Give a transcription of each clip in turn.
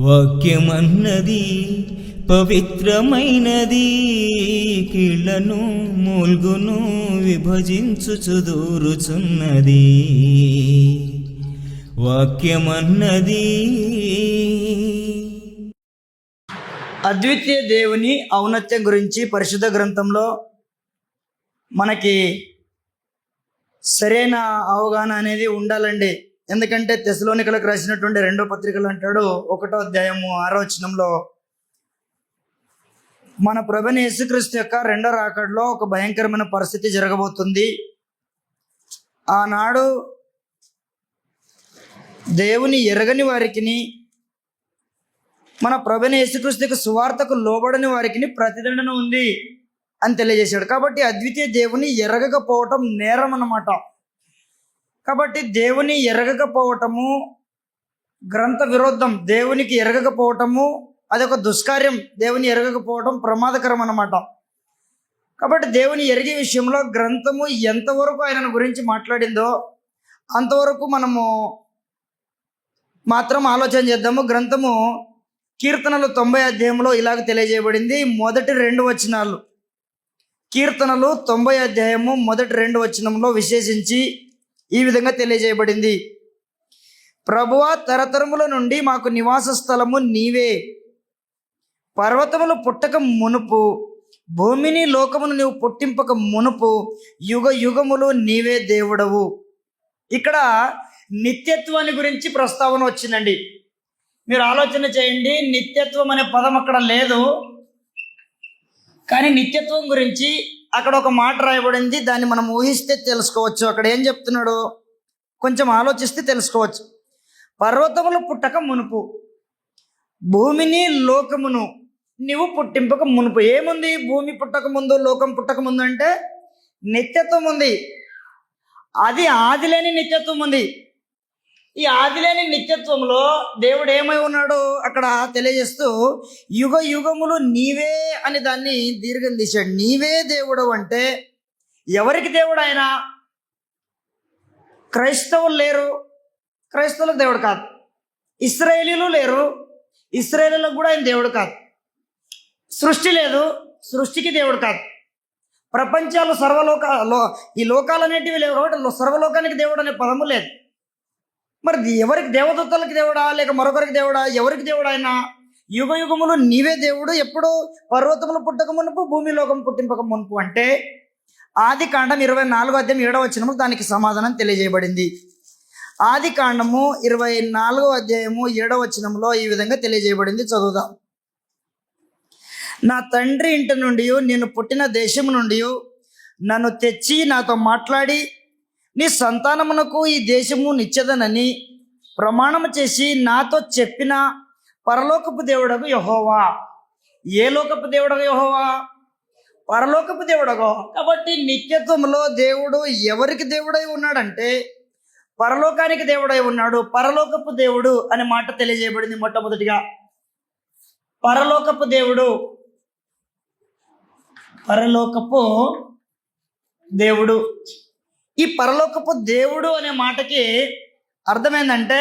వాక్యమన్నది పవిత్రమైనది, కీళ్లను మూల్గును విభజించుచు దూరుచున్నది. వాక్యమన్నది అద్వితీయ దేవుని ఔన్నత్యం గురించి పరిశుద్ధ గ్రంథంలో మనకి సరైన అవగాహన అనేది ఉండాలండి. ఎందుకంటే తెస్సలోనికలకు రాసినటువంటి 2వ పత్రికలు అంటాడు 1వ అధ్యాయము 6వ వచనంలో మన ప్రభువైన యేసుక్రీస్తు యొక్క రెండో రాకడలో ఒక భయంకరమైన పరిస్థితి జరగబోతుంది. ఆనాడు దేవుని ఎరగని వారికి, మన ప్రభువైన యేసుక్రీస్తు యొక్క సువార్తకు లోబడని వారికి ప్రతిదండన ఉంది అని తెలియజేశాడు. కాబట్టి అద్వితీయ దేవుని ఎరగకపోవటం నేరం అన్నమాట. కాబట్టి దేవుని ఎరగకపోవటము గ్రంథ విరుద్ధం. దేవునికి ఎరగకపోవటము అదొక దుష్కార్యం. దేవుని ఎరగకపోవటం ప్రమాదకరం అన్నమాట. కాబట్టి దేవుని ఎరిగే విషయంలో గ్రంథము ఎంతవరకు ఆయనను గురించి మాట్లాడిందో అంతవరకు మనము మాత్రం ఆలోచన చేద్దాము. గ్రంథము కీర్తనలు 90 అధ్యాయంలో ఇలాగ తెలియజేయబడింది. మొదటి 2 వచనాలు, కీర్తనలు 90 అధ్యాయము మొదటి 2 వచనంలో విశేషించి ఈ విధంగా తెలియజేయబడింది. ప్రభువా, తరతరముల నుండి మాకు నివాస స్థలము నీవే. పర్వతములు పుట్టక మునుపు, భూమిని లోకమును నీవు పుట్టింపక మునుపు, యుగ యుగములు నీవే దేవుడవు. ఇక్కడ నిత్యత్వాన్ని గురించి ప్రస్తావన వచ్చిందండి. మీరు ఆలోచన చేయండి. నిత్యత్వం అనే పదం అక్కడ లేదు, కానీ నిత్యత్వం గురించి అక్కడ ఒక మాట రాయబడింది. దాన్ని మనం ఊహిస్తే తెలుసుకోవచ్చు. అక్కడ ఏం చెప్తున్నాడో కొంచెం ఆలోచిస్తే తెలుసుకోవచ్చు. పర్వతములు పుట్టక మునుపు, భూమిని లోకమును నీవు పుట్టింపక మునుపు. ఏముంది? భూమి పుట్టక ముందు, లోకం పుట్టక ముందు అంటే నిత్యత్వం ఉంది. అది ఆదిలేని నిత్యత్వం ఉంది. ఈ ఆదిలేని నిత్యత్వంలో దేవుడు ఏమై ఉన్నాడో అక్కడ తెలియజేస్తూ యుగ యుగములు నీవే అని దాన్ని దీర్ఘం తీశాడు. నీవే దేవుడు అంటే ఎవరికి దేవుడు ఆయన? క్రైస్తవులు లేరు, క్రైస్తవులకు దేవుడు కాదు. ఇశ్రాయేలీలు లేరు, ఇశ్రాయేలీలకు కూడా ఆయన దేవుడు కాదు. సృష్టి లేదు, సృష్టికి దేవుడు కాదు. ప్రపంచాలు ఈ లోకాలనేటివి లేవు కాబట్టి సర్వలోకానికి దేవుడు అనే పదము లేదు. మరి ఎవరికి? దేవదూతలకు దేవుడా లేక మరొకరికి దేవుడా? ఎవరికి దేవుడు ఆయన? యుగ యుగములు నీవే దేవుడు. ఎప్పుడు? పర్వతములు పుట్టక మునుపు, భూమి లోకం పుట్టింపక మునుపు అంటే ఆదికాండం 24వ అధ్యాయం 7వ వచనము దానికి సమాధానం తెలియజేయబడింది. ఆదికాండము 24వ అధ్యాయము 7వ వచనంలో ఈ విధంగా తెలియజేయబడింది. చదువుదాం. నా తండ్రి ఇంటి నుండి, నేను పుట్టిన దేశం నుండి నన్ను తెచ్చి నాతో మాట్లాడి, నీ సంతానమునకు ఈ దేశము నిత్యదనని ప్రమాణము చేసి నాతో చెప్పిన పరలోకపు దేవుడగు యెహోవా. ఏ లోకపు దేవుడగు యెహోవా? పరలోకపు దేవుడగో. కాబట్టి నిత్యత్వంలో దేవుడు ఎవరికి దేవుడై ఉన్నాడంటే పరలోకానికి దేవుడై ఉన్నాడు. పరలోకపు దేవుడు అనే మాట తెలియజేయబడింది. మొట్టమొదటిగా పరలోకపు దేవుడు, పరలోకపు దేవుడు. ఈ పరలోకపు దేవుడు అనే మాటకి అర్థమైందంటే,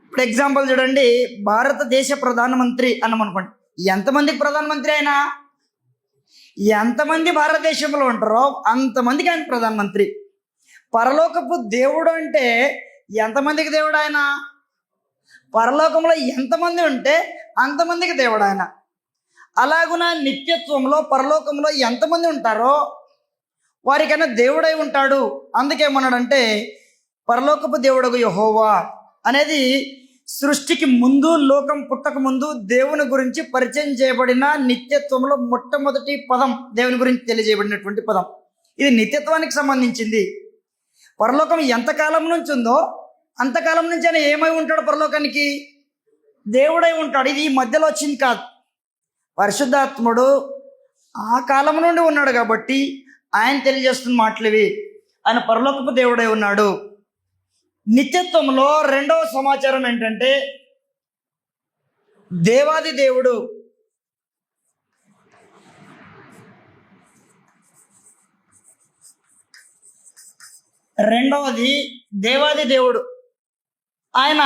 ఇప్పుడు ఎగ్జాంపుల్ చూడండి, భారతదేశ ప్రధానమంత్రి అన్నమనుకోండి. ఎంతమందికి ప్రధానమంత్రి అయినా? ఎంతమంది భారతదేశంలో ఉంటారో అంతమందికి ఆయన ప్రధానమంత్రి. పరలోకపు దేవుడు అంటే ఎంతమందికి దేవుడు ఆయన? పరలోకంలో ఎంతమంది ఉంటే అంతమందికి దేవుడు ఆయన. అలాగున నిత్యత్వంలో పరలోకంలో ఎంతమంది ఉంటారో వారికైనా దేవుడై ఉంటాడు. అందుకేమన్నాడంటే పరలోకపు దేవుడగు యెహోవా అనేది సృష్టికి ముందు, లోకం పుట్టక ముందు దేవుని గురించి పరిచయం చేయబడిన నిత్యత్వంలో మొట్టమొదటి పదం, దేవుని గురించి తెలియజేయబడినటువంటి పదం. ఇది నిత్యత్వానికి సంబంధించింది. పరలోకం ఎంతకాలం నుంచి ఉందో అంతకాలం నుంచి ఆయన ఏమై ఉంటాడు? పరలోకానికి దేవుడై ఉంటాడు. ఇది ఈ మధ్యలో వచ్చింది కాదు. పరిశుద్ధాత్ముడు ఆ కాలం నుండి ఉన్నాడు కాబట్టి ఆయన తెలియజేస్తున్న మాటలు ఇవి. ఆయన పరలోకపు దేవుడై ఉన్నాడు. నిత్యత్వంలో రెండవ సమాచారం ఏంటంటే దేవాది దేవుడు. రెండవది దేవాది దేవుడు. ఆయన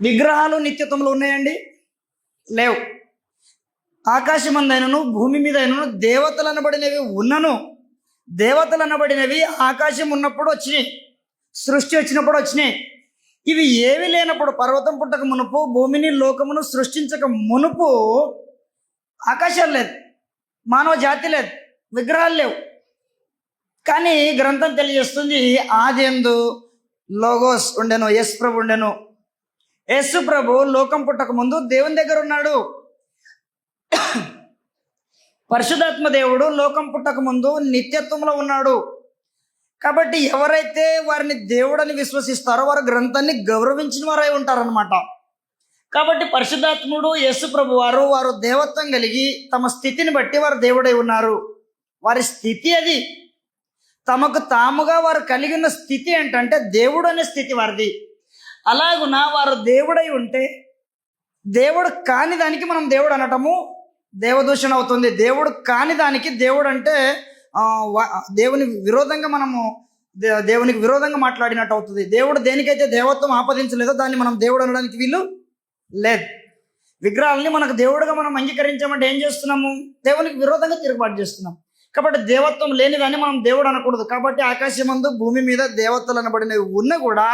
విగ్రహాలు నిత్యత్వంలో ఉన్నాయండి? లేవు. ఆకాశమందైనను భూమి మీద అయినను దేవతలు అనబడినవి ఉన్నను. దేవతలు అనబడినవి ఆకాశం ఉన్నప్పుడు వచ్చినాయి, సృష్టి వచ్చినప్పుడు వచ్చినాయి. ఇవి ఏవి లేనప్పుడు, పర్వతం పుట్టక మునుపు, భూమిని లోకమును సృష్టించక మునుపు ఆకాశాలు లేదు, మానవ జాతి లేదు, విగ్రహాలు లేవు. కానీ గ్రంథం తెలియజేస్తుంది, ఆదియందు లోగోస్ ఉండెను, యేసు ప్రభు ఉండెను. యేసు ప్రభు లోకం పుట్టక ముందు దేవుని దగ్గర ఉన్నాడు. పరిశుద్ధాత్మ దేవుడు లోకం పుట్టక ముందు నిత్యత్వంలో ఉన్నాడు. కాబట్టి ఎవరైతే వారిని దేవుడని విశ్వసిస్తారో వారు గ్రంథాన్ని గౌరవించిన వారై ఉంటారనమాట. కాబట్టి పరిశుద్ధాత్ముడు యేసు ప్రభు వారు దేవత్వం కలిగి తమ స్థితిని బట్టి వారు దేవుడై ఉన్నారు. వారి స్థితి అది. తమకు తాముగా వారు కలిగి ఉన్న స్థితి ఏంటంటే దేవుడు అనే స్థితి వారిది. అలాగున వారు దేవుడై ఉంటే దేవుడు కాని దానికి మనం దేవుడు అనటము దేవదూషణ అవుతుంది. దేవుడు కాని దానికి దేవుడు అంటే దేవుని విరోధంగా మనము దేవునికి విరోధంగా మాట్లాడినట్టు అవుతుంది. దేవుడు దేనికైతే దేవత్వం ఆపాదించలేదో దాన్ని మనం దేవుడు అనడానికి వీలు లేదు. విగ్రహాలని మనకు దేవుడుగా మనం అంగీకరించామంటే ఏం చేస్తున్నాము? దేవునికి విరోధంగా తిరుగుబాటు చేస్తున్నాం. కాబట్టి దేవత్వం లేనిదాన్ని మనం దేవుడు అనకూడదు. కాబట్టి ఆకాశమందు భూమి మీద దేవతలు అనబడినవి ఉన్నా కూడా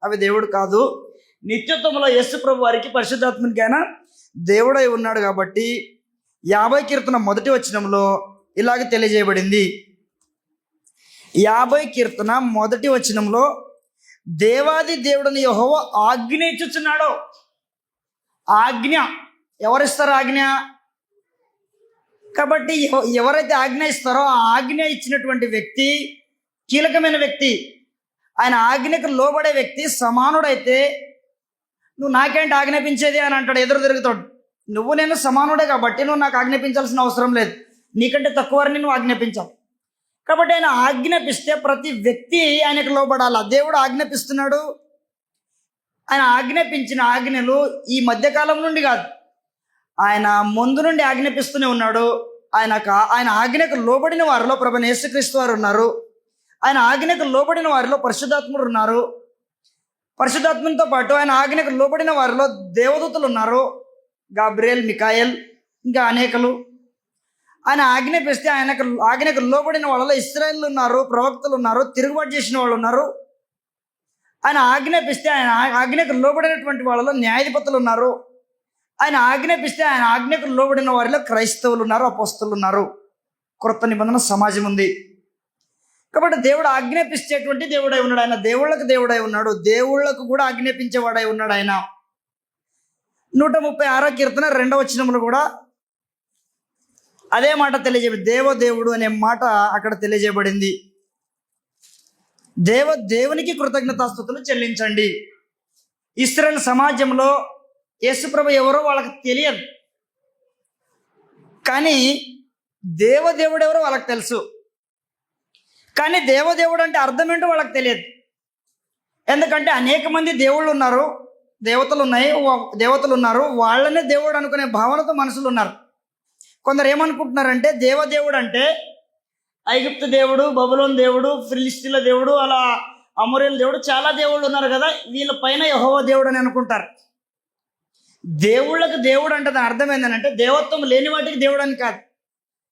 అవి దేవుడు కాదు. నిత్యత్వంలో యేసు ప్రభు వారికి పరిశుద్ధాత్మకి ఆయన దేవుడై ఉన్నాడు. కాబట్టి 50 కీర్తన 1వ వచనంలో ఇలాగ తెలియజేయబడింది. 50 కీర్తన 1వ వచనంలో దేవాది దేవుడిని యెహోవా ఆజ్ఞ ఇచ్చుచున్నాడు. ఆజ్ఞ ఎవరిస్తారు? ఆజ్ఞ. కాబట్టి ఎవరైతే ఆజ్ఞ ఇస్తారో ఆ ఆజ్ఞ ఇచ్చినటువంటి వ్యక్తి కీలకమైన వ్యక్తి. ఆయన ఆజ్ఞకు లోబడే వ్యక్తి సమానుడైతే నువ్వు నాకేంటి ఆజ్ఞాపించేది అని అంటాడు, ఎదురు తిరుగుతాడు. నువ్వు నేను సమానుడే కాబట్టి నువ్వు నాకు ఆజ్ఞాపించాల్సిన అవసరం లేదు, నీకంటే తక్కువ వారిని నువ్వు ఆజ్ఞాపించావు. కాబట్టి ఆయన ఆజ్ఞాపిస్తే ప్రతి వ్యక్తి ఆయనకు లోబడాల. దేవుడు ఆజ్ఞాపిస్తున్నాడు. ఆయన ఆజ్ఞాపించిన ఆజ్ఞలు ఈ మధ్యకాలం నుండి కాదు, ఆయన ముందు నుండి ఆజ్ఞాపిస్తూనే ఉన్నాడు. ఆయన ఆజ్ఞకు లోబడిన వారిలో ప్రభువైన యేసుక్రీస్తు వారు ఉన్నారు. ఆయన ఆజ్ఞకు లోబడిన వారిలో పరిశుద్ధాత్ముడు ఉన్నారు. పరిశుద్ధాత్మతో పాటు ఆయన ఆజ్ఞకు లోబడిన వారిలో దేవదూతలు ఉన్నారు, గాబ్రియల్, మికాయల్, ఇంకా అనేకలు. ఆయన ఆజ్ఞాపిస్తే ఆజ్ఞకు లోబడిన వాళ్ళలో ఇశ్రాయేలు ఉన్నారు, ప్రవక్తలు ఉన్నారు, తిరుగుబాటు చేసిన వాళ్ళు ఉన్నారు. ఆయన ఆజ్ఞాపిస్తే ఆయన ఆజ్ఞకు లోబడినటువంటి వాళ్ళలో న్యాయాధిపతులు ఉన్నారు. ఆయన ఆజ్ఞాపిస్తే ఆయన ఆజ్ఞకు లోబడిన వారిలో క్రైస్తవులు ఉన్నారు, అపోస్తలులు ఉన్నారు. క్రొత్త నిబంధన సమాజం ఉంది. కాబట్టి దేవుడు ఆజ్ఞాపించేటువంటి దేవుడై ఉన్నాడు. ఆయన దేవుళ్ళకు దేవుడై ఉన్నాడు, దేవుళ్లకు కూడా ఆజ్ఞాపించేవాడై ఉన్నాడు ఆయన. 136వ కీర్తన 2వ వచనంలో కూడా అదే మాట తెలియజేయబడింది. దేవదేవుడు అనే మాట అక్కడ తెలియజేయబడింది. దేవునికి కృతజ్ఞతాస్తుతులు చెల్లించండి. ఇశ్రాయేలు సమాజంలో యేసుప్రభు ఎవరో వాళ్ళకి తెలియదు, కానీ దేవదేవుడు ఎవరో వాళ్ళకి తెలుసు. కానీ దేవదేవుడు అంటే అర్థం ఏంటో వాళ్ళకి తెలియదు. ఎందుకంటే అనేక మంది దేవుళ్ళు ఉన్నారు, దేవతలు ఉన్నారు, వాళ్ళనే దేవుడు అనుకునే భావనతో మనుషులు ఉన్నారు. కొందరు ఏమనుకుంటున్నారంటే దేవదేవుడు అంటే ఐగుప్తు దేవుడు, బబులోన్ దేవుడు, ఫిలిస్తీన్ల దేవుడు, అలా అమోరీల దేవుడు, చాలా దేవుళ్ళు ఉన్నారు కదా, వీళ్ళ పైన యెహోవా దేవుడు అని అనుకుంటారు. దేవుళ్ళకు దేవుడు అంటే దాని అర్థం ఏంటంటే దేవత్వం లేని వాటికి దేవుడు అని కాదు.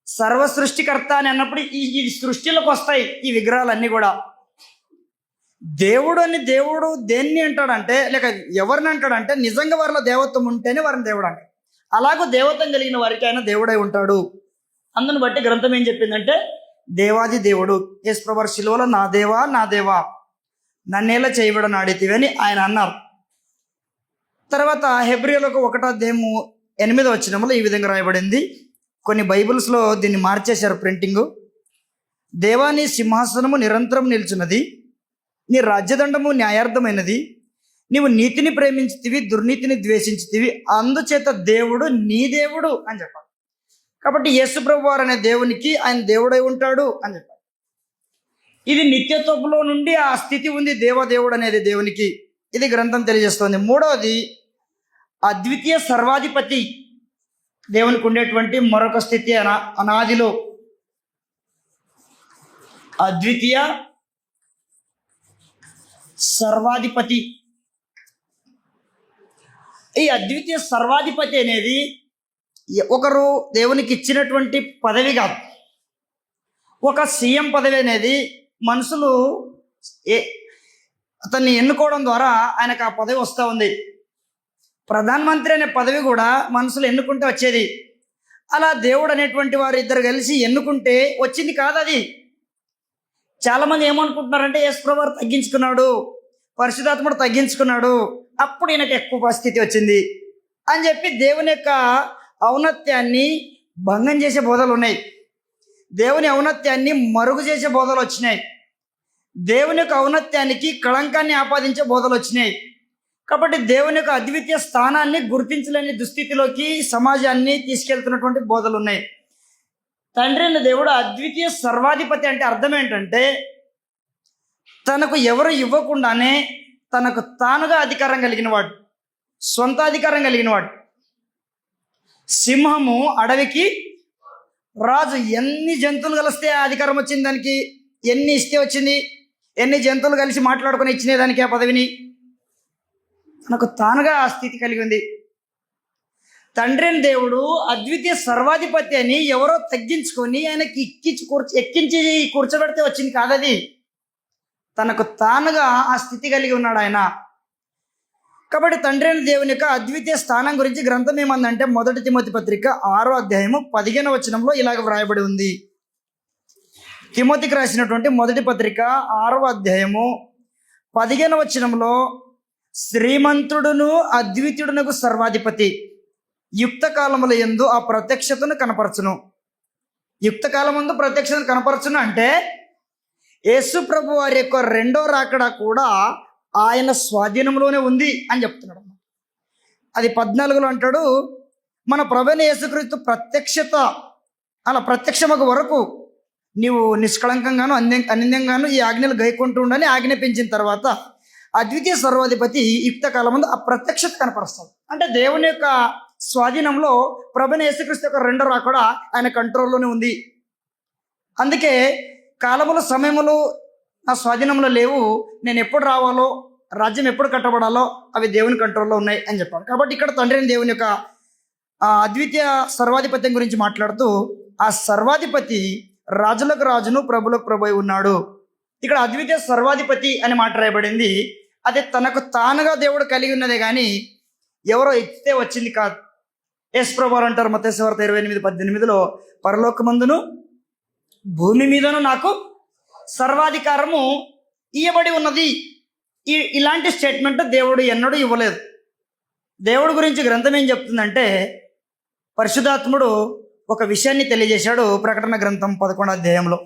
సర్వ సృష్టికర్త అని అన్నప్పుడు ఈ సృష్టిలోకి వస్తాయి ఈ విగ్రహాలన్నీ కూడా. దేవుడు అని దేవుడు దేన్ని అంటాడంటే, లేక ఎవరిని అంటాడంటే నిజంగా వారిలో దేవత్వం ఉంటేనే వారిని దేవుడు అంటాడు. అలాగూ దేవత్వం కలిగిన వారికి ఆయన దేవుడై ఉంటాడు. అందుని బట్టి గ్రంథం ఏం చెప్పిందంటే దేవాది దేవుడు యేసు ప్రభువు శిలువలో నా దేవా నా దేవా నన్నేలా చేయబడని ఆడితివని ఆయన అన్నారు. తర్వాత హెబ్రీయులకు 1వ అధ్యాయము 8వ వచనంలో ఈ విధంగా రాయబడింది. కొన్ని బైబిల్స్లో దీన్ని మార్చేశారు ప్రింటింగు. దేవా నీ సింహాసనము నిరంతరం నిల్చున్నది, నీ రాజ్యదండము న్యాయార్థమైనది, నీవు నీతిని ప్రేమించితివి, దుర్నీతిని ద్వేషించితివి, అందుచేత దేవుడు నీ దేవుడు అని చెప్పాలి. కాబట్టి యేసుప్రభు వారు అనే దేవునికి ఆయన దేవుడై ఉంటాడు అని చెప్పాలి. ఇది నిత్యత్వంలో నుండి ఆ స్థితి ఉంది దేవదేవుడు అనేది దేవునికి. ఇది గ్రంథం తెలియజేస్తుంది. 3వది అద్వితీయ సర్వాధిపతి. దేవునికి ఉండేటువంటి మరొక స్థితి అనాదిలో అద్వితీయ సర్వాధిపతి. ఈ అద్వితీయ సర్వాధిపతి అనేది ఒకరు దేవునికి ఇచ్చినటువంటి పదవి కాదు. ఒక సీఎం పదవి అనేది మనుషులు అతన్ని ఎన్నుకోవడం ద్వారా ఆయనకు ఆ పదవి వస్తూ ఉంది. ప్రధానమంత్రి అనే పదవి కూడా మనుషులు ఎన్నుకుంటే వచ్చేది. అలా దేవుడు అనేటువంటి వారు ఇద్దరు కలిసి ఎన్నుకుంటే వచ్చింది కాదు అది. చాలామంది ఏమనుకుంటున్నారంటే యేసుప్రభువు వారు తగ్గించుకున్నాడు, పరిశుద్ధాత్ముడు తగ్గించుకున్నాడు, అప్పుడు ఈయనకు ఎక్కువ స్థితి వచ్చింది అని చెప్పి దేవుని యొక్క ఔన్నత్యాన్ని భంగం చేసే బోధలు ఉన్నాయి. దేవుని ఔన్నత్యాన్ని మరుగు చేసే బోధలు వచ్చినాయి. దేవుని యొక్క ఔన్నత్యానికి కళంకాన్ని ఆపాదించే బోధలు వచ్చినాయి. కాబట్టి దేవుని యొక్క అద్వితీయ స్థానాన్ని గుర్తించలేని దుస్థితిలోకి సమాజాన్ని తీసుకెళ్తున్నటువంటి బోధలు ఉన్నాయి. తండ్రి అయిన దేవుడు అద్వితీయ సర్వాధిపతి అంటే అర్థం ఏంటంటే తనకు ఎవరు ఇవ్వకుండానే తనకు తానుగా అధికారం కలిగినవాడు, సొంత అధికారం కలిగినవాడు. సింహము అడవికి రాజు. ఎన్ని జంతువులు కలిస్తే ఆ అధికారం వచ్చింది దానికి? ఎన్ని ఇస్తే వచ్చింది? ఎన్ని జంతువులు కలిసి మాట్లాడుకుని ఇచ్చినే దానికి ఆ పదవిని? తనకు తానుగా ఆ స్థితి కలిగి ఉంది. తండ్రి అయిన దేవుడు అద్వితీయ సర్వాధిపతి అని ఎవరో తగ్గించుకొని ఆయనకి ఎక్కించి కూర్చోబెడితే వచ్చింది కాదది. తనకు తానుగా ఆ స్థితి కలిగి ఉన్నాడు ఆయన. కాబట్టి తండ్రి అయిన దేవుని యొక్క అద్వితీయ స్థానం గురించి గ్రంథం ఏమందంటే 1 తిమోతి పత్రిక 6వ అధ్యాయము 15వ వచనంలో ఇలాగ వ్రాయబడి ఉంది. తిమోతికి రాసినటువంటి 1 పత్రిక 6వ అధ్యాయము 15వ వచనంలో శ్రీమంతుడును అద్వితీయుడునకు సర్వాధిపతి యుక్త కాలముల యందు ఆ ప్రత్యక్షతను కనపరచును. యుక్త కాలమందు ప్రత్యక్షతను కనపరచును అంటే యేసు ప్రభు వారి యొక్క రెండో రాకడ కూడా ఆయన స్వాధీనంలోనే ఉంది అని చెప్తున్నాడు. అది 14లో అంటాడు, మన ప్రభువైన యేసుక్రీస్తు ప్రత్యక్షత అలా ప్రత్యక్షమగు వరకు నీవు నిష్కళంకంగాను అనింద్యంగాను ఈ ఆజ్ఞలు గైకొంటూ ఉండని ఆజ్ఞాపించిన తర్వాత అద్వితీయ సర్వాధిపతి యుక్త కాలం ముందు ఆ ప్రత్యక్షత కనపరుస్తాడు. అంటే దేవుని యొక్క స్వాధీనంలో ప్రభువైన యేసుక్రీస్తు యొక్క రెండో రాకడ ఆయన కంట్రోల్లోనే ఉంది. అందుకే కాలములు సమయములు నా స్వాధీనంలో లేవు, నేను ఎప్పుడు రావాలో రాజ్యం ఎప్పుడు కట్టబడాలో అవి దేవుని కంట్రోల్లో ఉన్నాయి అని చెప్పాడు. కాబట్టి ఇక్కడ తండ్రి దేవుని యొక్క అద్వితీయ సర్వాధిపత్యం గురించి మాట్లాడుతూ ఆ సర్వాధిపతి రాజులకు రాజును ప్రభులకు ప్రభు ఉన్నాడు. ఇక్కడ అద్వితీయ సర్వాధిపతి అని మాట రాయబడింది. అది తనకు తానుగా దేవుడు కలిగి ఉన్నదే కానీ ఎవరో ఇస్తే వచ్చింది కాదు. యేసు ప్రభువు అంటారు మత్తయి సువార్త 28:18 పరలోకమందును భూమి మీదను నాకు సర్వాధికారము ఇయ్యబడి ఉన్నది. ఇలాంటి స్టేట్మెంట్ దేవుడు ఎన్నడూ ఇవ్వలేదు. దేవుడి గురించి గ్రంథం ఏం చెప్తుందంటే పరిశుద్ధాత్ముడు ఒక విషయాన్ని తెలియజేశాడు. ప్రకటన గ్రంథం 11వ అధ్యాయంలో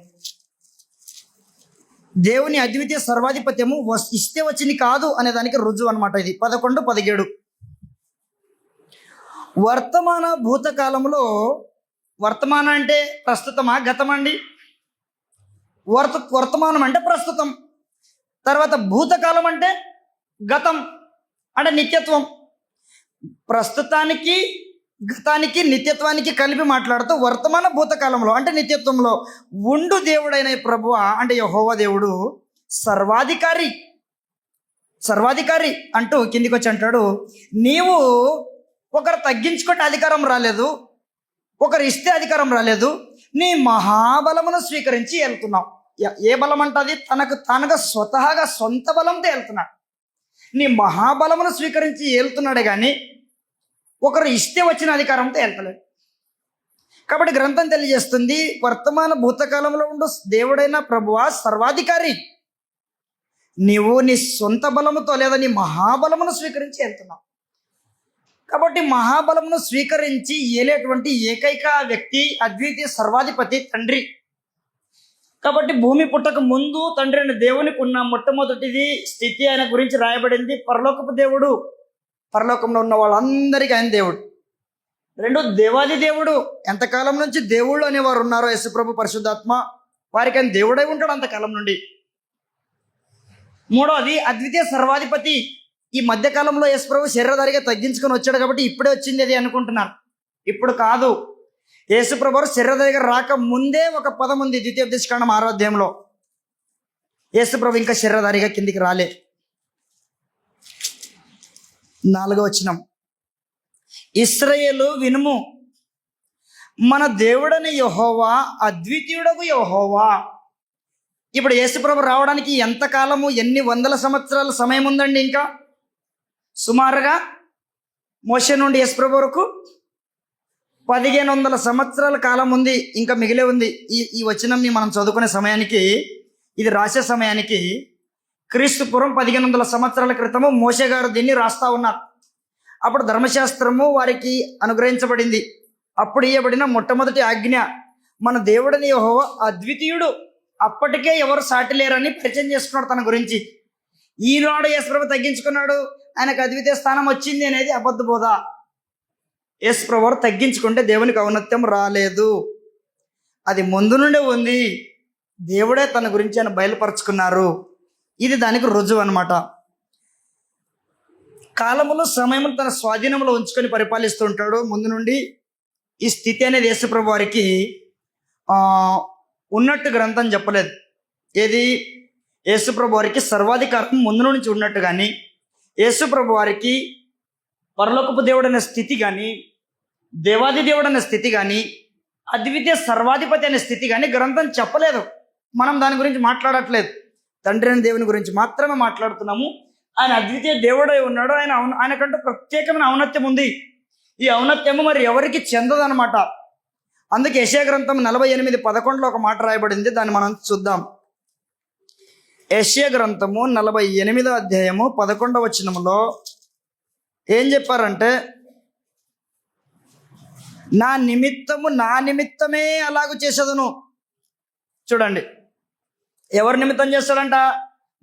దేవుని అద్వితీయ సర్వాధిపత్యము ఇస్తే వచ్చింది కాదు అనే దానికి రుజువు అనమాట. ఇది 11:17 వర్తమాన భూతకాలంలో, వర్తమానం అంటే ప్రస్తుతమా గతమండి? వర్తమానం అంటే ప్రస్తుతం, తర్వాత భూతకాలం అంటే గతం అంటే నిత్యత్వం. ప్రస్తుతానికి గతానికి నిత్యత్వానికి కలిపి మాట్లాడుతూ వర్తమాన భూతకాలంలో అంటే నిత్యత్వంలో ఉండు దేవుడైన ప్రభువా అంటే యెహోవా దేవుడు సర్వాధికారి అంటూ కిందికి వచ్చి అంటాడు, నీవు ఒకరు తగ్గించుకుంటే అధికారం రాలేదు, ఒకరు ఇస్తే అధికారం రాలేదు, నీ మహాబలమును స్వీకరించి వెళ్తున్నావు. ఏ బలం అంటది? తనకు తానుగా స్వతహాగా సొంత బలంతో వెళ్తున్నాడు. నీ మహాబలమును స్వీకరించి వెళ్తున్నాడే కానీ ఒకరు ఇస్తే వచ్చిన అధికారంతో వెళ్తలేదు. కాబట్టి గ్రంథం తెలియజేస్తుంది వర్తమాన భూతకాలంలో ఉండు దేవుడైన ప్రభువా సర్వాధికారి, నీవు నీ సొంత బలముతో లేదా నీ మహాబలమును స్వీకరించి వెళ్తున్నావు. కాబట్టి మహాబలమును స్వీకరించి ఏలేటువంటి ఏకైక వ్యక్తి అద్వితీయ సర్వాధిపతి తండ్రి. కాబట్టి భూమి పుట్టక ముందు తండ్రి అయిన దేవునికి ఉన్న మొట్టమొదటిది స్థితి ఆయన గురించి రాయబడింది. పరలోకపు దేవుడు, పరలోకంలో ఉన్న వాళ్ళందరికీ ఆయన దేవుడు. 2 దేవాది దేవుడు, ఎంతకాలం నుంచి దేవుళ్ళు అనేవారు ఉన్నారో యేసుప్రభు పరిశుద్ధాత్మ వారికి ఆయన దేవుడై ఉంటాడు అంతకాలం నుండి. 3వది అద్వితీయ సర్వాధిపతి. ఈ మధ్యకాలంలో యేసుప్రభు శరీరధారిగా తగ్గించుకొని వచ్చాడు కాబట్టి ఇప్పుడే వచ్చింది అది అనుకుంటున్నారు. ఇప్పుడు కాదు. యేసుప్రభు శరీరధారిగా రాక ముందే ఒక పదం ఉంది ద్వితీయోపదేశకాండం 6వ అధ్యాయంలో. యేసుప్రభు ఇంకా శరీరధారిగా కిందికి రాలే. 4వ వచనం ఇశ్రాయేలు వినుము, మన దేవుడని యెహోవా అద్వితీయుడగు యెహోవా. ఇప్పుడు యేసుప్రభు రావడానికి ఎంతకాలము, ఎన్ని వందల సంవత్సరాల సమయం ఉందండి? ఇంకా సుమారుగా మోషే నుండి యేసుప్రభు వరకు 1500 సంవత్సరాల కాలం ఉంది, ఇంకా మిగిలే ఉంది. ఈ వచనంని మనం చదువుకునే సమయానికి, ఇది రాసే సమయానికి క్రీస్తుపురం 1500 సంవత్సరాల క్రితము మోషే గారు దీన్ని రాస్తా ఉన్నారు. అప్పుడు ధర్మశాస్త్రము వారికి అనుగ్రహించబడింది. అప్పుడు ఇవ్వబడిన మొట్టమొదటి ఆజ్ఞ, మన దేవుడని యెహోవా అద్వితీయుడు, అప్పటికే ఎవరు సాటి లేరని పరిచయం చేసుకున్నాడు తన గురించి. ఈనాడు యేసుప్రభు తగ్గించుకున్నాడు, ఆయనకు అద్వితీయ స్థానం వచ్చింది అనేది అబద్ధ బోధ. యేసుప్రభు వారు తగ్గించుకుంటే దేవునికి ఔన్నత్యం రాలేదు, అది ముందు నుండే ఉంది. దేవుడే తన గురించి ఆయన బయలుపరుచుకున్నారు. ఇది దానికి రుజువు అన్నమాట. కాలములు సమయములు తన స్వాధీనంలో ఉంచుకొని పరిపాలిస్తూ ఉంటాడు ముందు నుండి. ఈ స్థితి అనేది యేసుప్రభు వారికి ఉన్నట్టు గ్రంథం చెప్పలేదు. ఏది? యేసుప్రభు వారికి సర్వాధికారం ముందు నుంచి ఉన్నట్టు కానీ, యేసుప్రభు వారికి పరలోకపు దేవుడు అనే స్థితి కానీ, దేవాది దేవుడు అనే స్థితి కానీ, అద్వితీయ సర్వాధిపతి అనే స్థితి కానీ గ్రంథం చెప్పలేదు. మనం దాని గురించి మాట్లాడట్లేదు. తండ్రి అయిన దేవుని గురించి మాత్రమే మాట్లాడుతున్నాము. ఆయన అద్వితీయ దేవుడై ఉన్నాడు. ఆయనకంటూ ప్రత్యేకమైన ఔన్నత్యం ఉంది. ఈ ఔన్నత్యము మరి ఎవరికి చెందదనమాట. అందుకే యెషయా గ్రంథం 48:11 ఒక మాట రాయబడింది, దాన్ని మనం చూద్దాం. యెషయా గ్రంథము 48వ అధ్యాయము 11వ వచనములో ఏం చెప్పారంటే, నా నిమిత్తమే అలాగూ చేసేదను. చూడండి, ఎవరి నిమిత్తం చేస్తాడంట?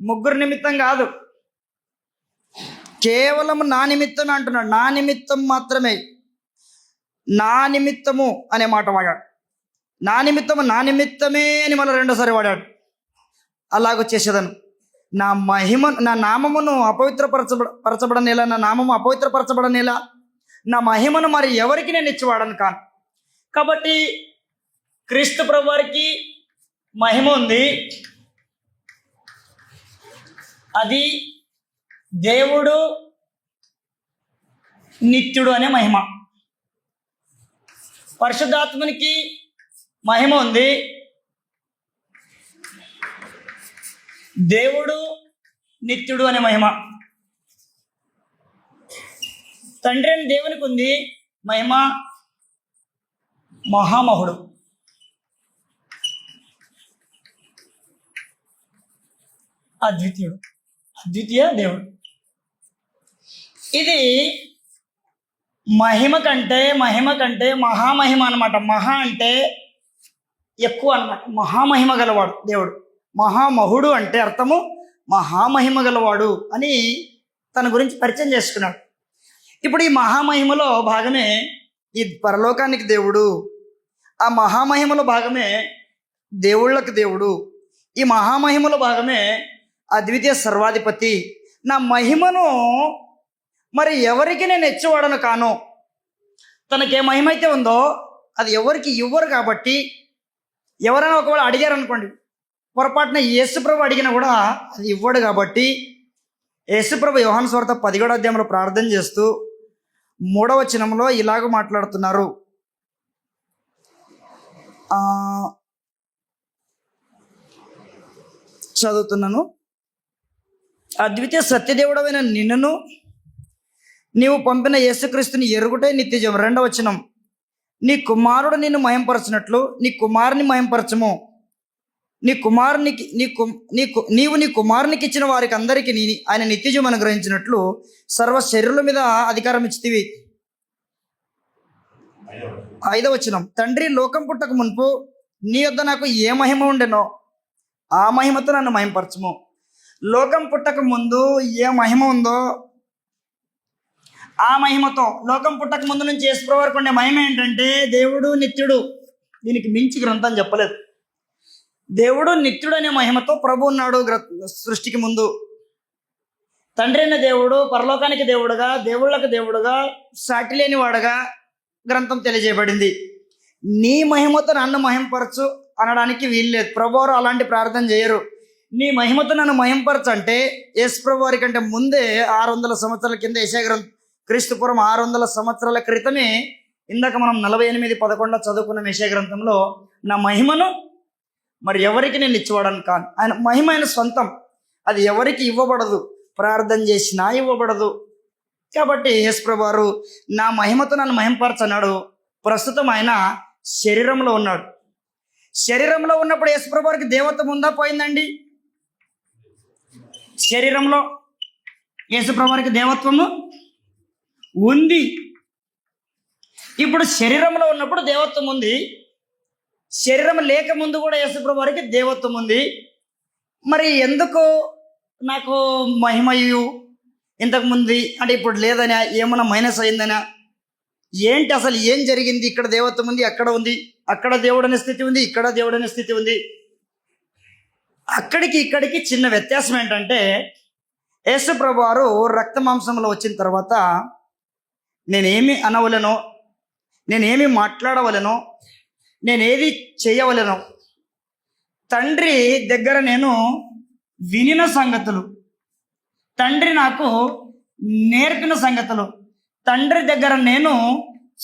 ముగ్గురు నిమిత్తం కాదు, కేవలం నా నిమిత్తమే అంటున్నాడు. నా నిమిత్తం మాత్రమే, నా నిమిత్తము అనే మాట వాడాడు. నా నిమిత్తమే అని మళ్ళీ రెండోసారి వాడాడు. అలాగూ చేసేదను. నా నామమును అపవిత్రపరచబడనేలా, నా నామము అపవిత్రపరచబడనేలా, నా మహిమను మరి ఎవరికి నేను ఇచ్చివాడను కాను. కాబట్టి క్రీస్తు ప్రభు వారికి మహిమ ఉంది. అది దేవుడు నిత్యుడు అనే మహిమ. పరిశుద్ధాత్మనికి మహిమ ఉంది. దేవుడు నిత్యుడు అనే మహిమ. తండ్రి అని దేవునికి ఉంది మహిమ, మహామహుడు. అద్వితీయ దేవుడు. ఇది మహిమ కంటే మహామహిమ అనమాట. మహా అంటే ఎక్కువ అనమాట. మహామహిమ గలవాడు దేవుడు. మహామహుడు అంటే అర్థము మహామహిమ గలవాడు అని తన గురించి పరిచయం చేసుకున్నాడు. ఇప్పుడు ఈ మహామహిమలో భాగమే ఈ పరలోకానికి దేవుడు, ఆ మహామహిమలో భాగమే దేవుళ్ళకు దేవుడు, ఈ మహామహిమలో భాగమే అద్వితీయ సర్వాధిపతి. నా మహిమను మరి ఎవరికి నేను ఇచ్చేవాడను కాను. తనకే మహిమ అయితే ఉందో అది ఎవరికి ఇవ్వరు. కాబట్టి ఎవరైనా ఒకవేళ అడిగారనుకోండి, పొరపాటున యేసుప్రభు అడిగినా కూడా అది ఇవ్వడు. కాబట్టి యేసుప్రభు యోహాను సువార్త 17వ అధ్యాయంలో ప్రార్థన చేస్తూ 3వ వచనంలో ఇలాగ మాట్లాడుతున్నారు. చదువుతున్నాను. అద్వితీయ సత్యదేవుడమైన నిన్నును నీవు పంపిన యేసుక్రీస్తుని ఎరుగుటే నిత్యజీవం. 2వ వచనం, నీ కుమారుడు నిన్ను మహింపరచినట్లు నీ కుమారుని మహింపరచము. నీవు నీ కుమారునికి ఇచ్చిన వారికి అందరికీ ఆయన నిత్యజీవం అనుగ్రహించినట్లు సర్వ శరీరుల మీద అధికారం ఇచ్చితివి. 5వ వచనం, తండ్రి లోకం పుట్టక మునుపు నీ యొద్ద నాకు ఏ మహిమ ఉండెనో ఆ మహిమతో నన్ను మహింపరచము. లోకం పుట్టక ముందు ఏ మహిమ ఉందో ఆ మహిమతో, లోకం పుట్టక ముందు నుంచి యేసుప్రభు వరకు ఉండే మహిమ ఏంటంటే దేవుడు నిత్యుడు. దీనికి మించి గ్రంథం చెప్పలేదు. దేవుడు నిత్యుడు అనే మహిమతో ప్రభు ఉన్నాడు సృష్టికి ముందు. తండ్రి అయిన దేవుడు పరలోకానికి దేవుడుగా, దేవుళ్ళకు దేవుడుగా, సాటి లేని వాడుగా గ్రంథం తెలియజేయబడింది. నీ మహిమతో నన్ను మహింపరచు అనడానికి వీల్లేదు. ప్రభువారు అలాంటి ప్రార్థన చేయరు. నీ మహిమతో నన్ను మహింపరచు అంటే యేసుప్రభు వారి కంటే ముందే 600 సంవత్సరాల కింద క్రీస్తుపురం 600 సంవత్సరాల క్రితమే ఇందాక మనం 48:11 చదువుకున్న యెషయా గ్రంథంలో నా మహిమను మరి ఎవరికి నేను ఇచ్చివాడని కాను. ఆయన మహిమ ఆయన సొంతం, అది ఎవరికి ఇవ్వబడదు, ప్రార్థన చేసినా ఇవ్వబడదు. కాబట్టి యేసుప్రభు వారు నా మహిమతో నన్ను మహిమపరచన్నాడు. ప్రస్తుతం ఆయన శరీరంలో ఉన్నాడు. శరీరంలో ఉన్నప్పుడు యేసుప్రభు వారికి దేవత్వం ఉందా పోయిందండి? శరీరంలో యేసుప్రభు వారికి దేవత్వము ఉంది. ఇప్పుడు శరీరంలో ఉన్నప్పుడు దేవత్వం ఉంది, శరీరం లేక ముందు కూడా యేసుప్రభు వారికి దేవత్వం ఉంది. మరి ఎందుకు నాకు మహిమయు ఇంతకుముందు అంటే ఇప్పుడు లేదనా, ఏమన్నా మైనస్ అయిందనా, ఏంటి అసలు ఏం జరిగింది? ఇక్కడ దేవత్వం ఉంది, అక్కడ ఉంది, అక్కడ దేవుడు అనే స్థితి ఉంది, ఇక్కడ దేవుడు అనే స్థితి ఉంది. అక్కడికి ఇక్కడికి చిన్న వ్యత్యాసం ఏంటంటే యేసుప్రభు వారు రక్త మాంసంలో వచ్చిన తర్వాత నేనేమి అనవలెనో, నేనేమి మాట్లాడవలెనో, నేనేది చేయవలెనో తండ్రి దగ్గర నేను వినిన సంగతులు, తండ్రి నాకు నేర్పిన సంగతులు, తండ్రి దగ్గర నేను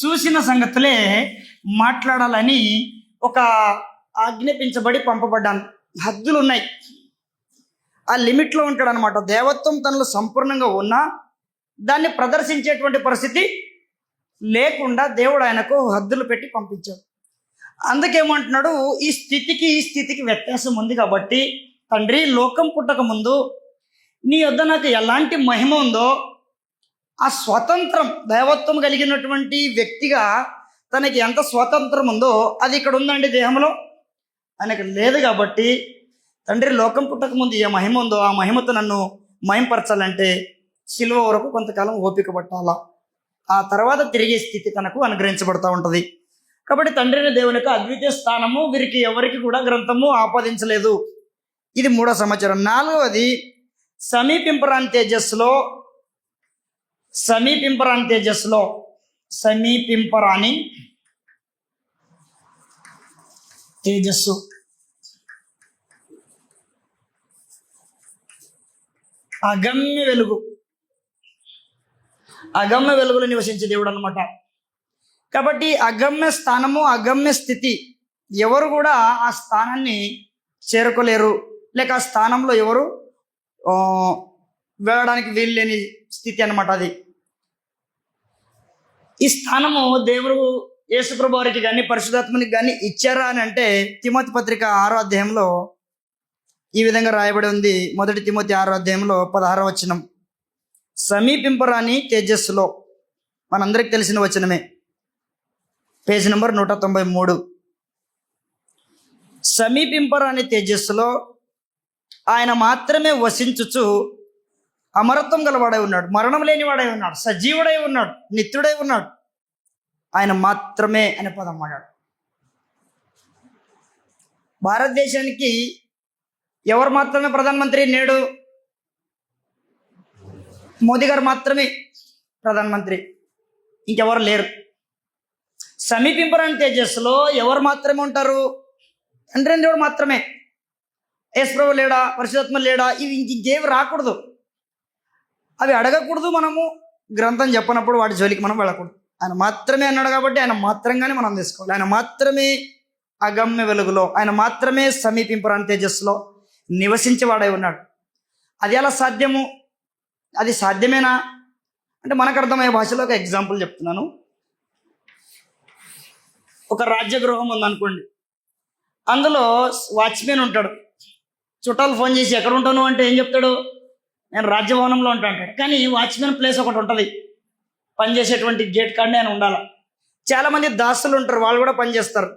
చూసిన సంగతులే మాట్లాడాలని ఒక ఆజ్ఞాపించబడి పంపబడ్డాను. హద్దులు ఉన్నాయి, ఆ లిమిట్లో ఉంటాడు అనమాట. దేవత్వం తనలో సంపూర్ణంగా ఉన్నా దాన్ని ప్రదర్శించేటువంటి పరిస్థితి లేకుండా దేవుడు ఆయనకు హద్దులు పెట్టి పంపించాడు. అందుకేమంటున్నాడు, ఈ స్థితికి వ్యత్యాసం ఉంది కాబట్టి తండ్రి లోకం పుట్టక ముందు నీ వద్ద నాకు ఎలాంటి మహిమ ఉందో, ఆ స్వతంత్రం దేవత్వం కలిగినటువంటి వ్యక్తిగా తనకి ఎంత స్వాతంత్రం ఉందో అది ఇక్కడ ఉందండి దేహంలో, ఆయనకు లేదు. కాబట్టి తండ్రి లోకం పుట్టక ముందు ఏ మహిమ ఉందో ఆ మహిమతో నన్ను మహిమపరచాలంటే శిలువ వరకు కొంతకాలం ఓపిక పట్టాలా, ఆ తర్వాత తిరిగే స్థితి తనకు అనుగ్రహించబడతా ఉంటుంది. కాబట్టి తండ్రిని దేవుని యొక్క అద్వితీయ స్థానము వీరికి ఎవరికి కూడా గ్రంథము ఆపాదించలేదు. ఇది 3వ సమాచారం. 4వది సమీపింపరాని తేజస్సులో, సమీపింపరాని తేజస్సు, అగమ్య వెలుగు, అగమ్య వెలుగులో నివసించే దేవుడు అనమాట. కాబట్టి అగమ్య స్థానము, అగమ్య స్థితి, ఎవరు కూడా ఆ స్థానాన్ని చేరుకోలేరు, లేక ఆ స్థానంలో ఎవరు వెళ్ళడానికి వీలు లేని స్థితి అనమాట అది. ఈ స్థానము దేవుడు యేసుప్రభు వారికి కానీ పరిశుద్ధాత్మనికి కానీ ఇచ్చారా అని అంటే తిమోతి పత్రిక 6వ అధ్యాయంలో ఈ విధంగా రాయబడి ఉంది. 1 తిమోతి 6వ అధ్యాయంలో 16వ వచనం, సమీపింపరాని తేజస్సులో, మనందరికి తెలిసిన వచనమే, పేజ్ నెంబర్ 193. సమీపింపరాని తేజస్సులో ఆయన మాత్రమే వసించుచు అమరత్వం గలవాడై ఉన్నాడు, మరణం లేనివాడై ఉన్నాడు, సజీవుడై ఉన్నాడు, నిత్యుడై ఉన్నాడు. ఆయన మాత్రమే అనే పదం వాడాడు. భారతదేశానికి ఎవరు మాత్రమే ప్రధానమంత్రి నేడు? మోదీ గారు మాత్రమే ప్రధానమంత్రి, ఇంకెవరు లేరు. సమీపింపరాని తేజస్సులో ఎవరు మాత్రమే ఉంటారు? తండ్రి దేవుడు మాత్రమే. యేసుప్రభు లేడా, పరిశుద్ధాత్మ లేడా, ఇవి ఇంకేవి రాకూడదు, అవి అడగకూడదు. మనము గ్రంథం చెప్పనప్పుడు వాటి జోలికి మనం వెళ్ళకూడదు. ఆయన మాత్రమే అన్నాడు కాబట్టి ఆయన మాత్రంగానే మనం తీసుకోవాలి. ఆయన మాత్రమే అగమ్య వెలుగులో, ఆయన మాత్రమే సమీపింపరాని తేజస్సులో నివసించేవాడై ఉన్నాడు. అది ఎలా సాధ్యము? అది సాధ్యమేనా అంటే మనకు అర్థమయ్యే భాషలో ఒక ఎగ్జాంపుల్ చెప్తున్నాను. ఒక రాజ్యగృహం ఉందనుకోండి, అందులో వాచ్మెన్ ఉంటాడు. చుట్టాలు ఫోన్ చేసి ఎక్కడ ఉంటాను అంటే ఏం చెప్తాడు? నేను రాజ్యభవనంలో ఉంటా అంటాడు. కానీ వాచ్మెన్ ప్లేస్ ఒకటి ఉంటుంది, పనిచేసేటువంటి గేట్ కాడనే ఆయన ఉండాలి. చాలామంది దాసులు ఉంటారు, వాళ్ళు కూడా పనిచేస్తారు.